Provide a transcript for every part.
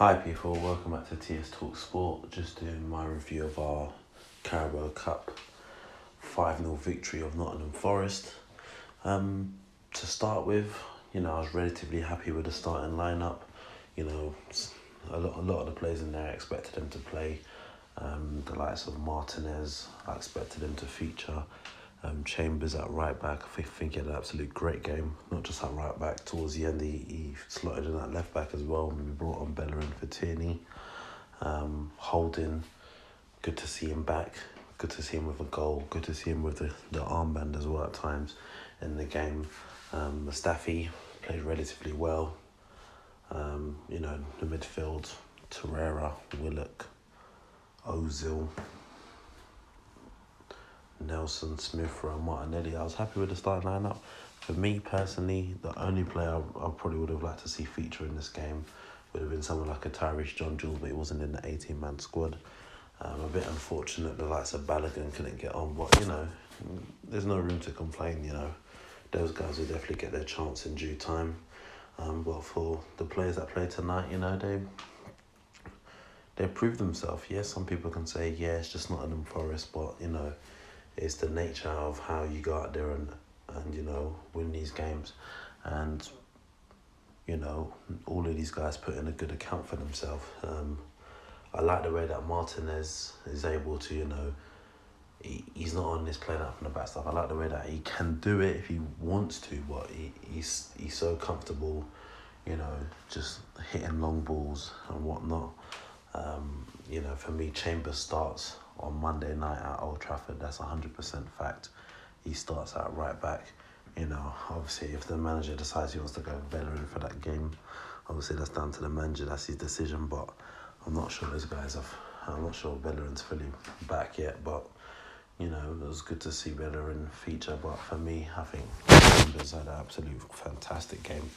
Hi people, welcome back to TS Talk Sport. Just doing my review of our Carabao Cup 5-0 victory of Nottingham Forest. To start with, I was relatively happy with the starting lineup. A lot of the players in there, I expected them to play. The likes of Martinez, I expected him to feature. Chambers at right back, I think he had an absolute great game, not just at right back. Towards the end, he slotted in at left back as well. We brought on Bellerin for Tierney. Holding, good to see him back, good to see him with a goal, good to see him with the armband as well at times in the game. Mustafi played relatively well. The midfield, Torreira, Willock, Ozil, Nelson, Smith Rowe, Martinelli. I was happy with the starting lineup. For me personally, the only player I probably would have liked to see feature in this game would have been someone like a Tyrese John Jules, but he wasn't in the 18-man squad. A bit unfortunate the likes of Balogun couldn't get on, but there's no room to complain. Those guys will definitely get their chance in due time. But for the players that played tonight, they proved themselves. Yes, some people can say, it's just Nottingham Forest, but it's the nature of how you go out there and win these games. And, all of these guys put in a good account for themselves. I like the way that Martinez is able to, he's not on this playing out from the back stuff. I like the way that he can do it if he wants to, but he's so comfortable, just hitting long balls and whatnot. For me, Chambers starts on Monday night at Old Trafford. That's 100% fact. He starts at right back. Obviously, if the manager decides he wants to go Bellerin for that game, obviously that's down to the manager. That's his decision. But I'm not sure I'm not sure Bellerin's fully back yet. But it was good to see Bellerin feature. But for me, I think Chambers had an absolute fantastic game.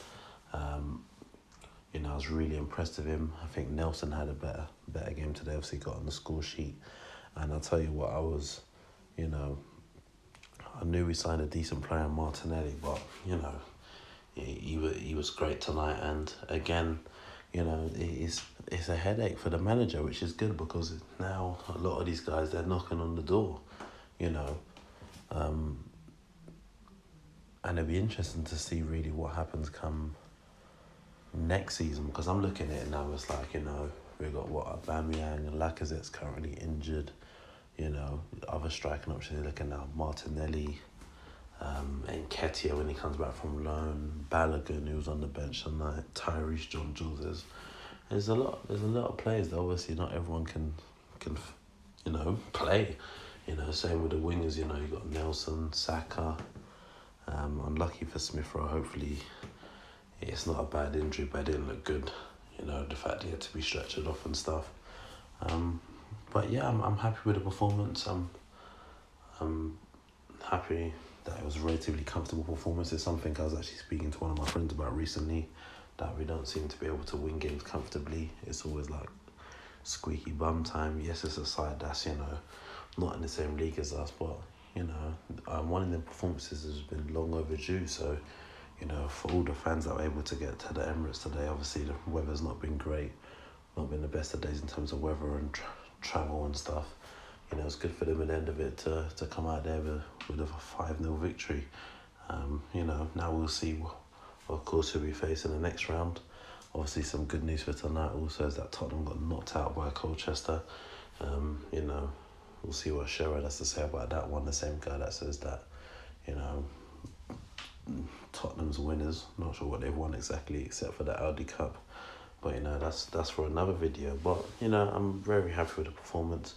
I was really impressed with him. I think Nelson had a better game today. Obviously, got on the score sheet. And I'll tell you what, I knew we signed a decent player in Martinelli, but, he was great tonight. And again, it's a headache for the manager, which is good because now a lot of these guys, they're knocking on the door, And it'll be interesting to see really what happens come next season, because I'm looking at it now, it's like, we've got Aubameyang and Lacazette's currently injured. Other striking options looking now, Martinelli, Nketiah when he comes back from loan, Balogun who was on the bench tonight, Tyrese John Jules. There's a lot of players that obviously not everyone can play. Same with the wingers, you got Nelson, Saka. Unlucky for Smith Rowe, hopefully it's not a bad injury, but it didn't look good. The fact he had to be stretchered off and stuff. But yeah, I'm happy with the performance. I'm happy that it was a relatively comfortable performance. It's something I was actually speaking to one of my friends about recently, that we don't seem to be able to win games comfortably. It's always like squeaky bum time. Yes, it's a side that's, not in the same league as us, but, one of the performances has been long overdue. So, for all the fans that were able to get to the Emirates today, obviously the weather's not been great, not been the best of days in terms of weather and travel and stuff. It's good for them at the end of it to come out there with a 5-0 victory. Now we'll see, of course, who we face in the next round. Obviously, some good news for tonight also is that Tottenham got knocked out by Colchester. We'll see what Sherrod has to say about that one. The same guy that says that, Tottenham's winners. Not sure what they've won exactly, except for the Audi Cup. But, that's for another video. But, I'm very happy with the performance.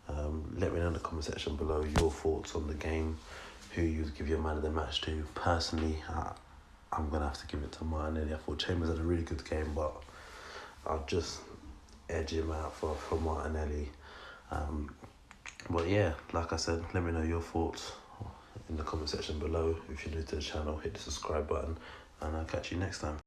Let me know in the comment section below your thoughts on the game, who you'd give your man of the match to. Personally, I'm going to have to give it to Martinelli. I thought Chambers had a really good game, but I'll just edge him out for Martinelli. But yeah, like I said, let me know your thoughts in the comment section below. If you're new to the channel, hit the subscribe button, and I'll catch you next time.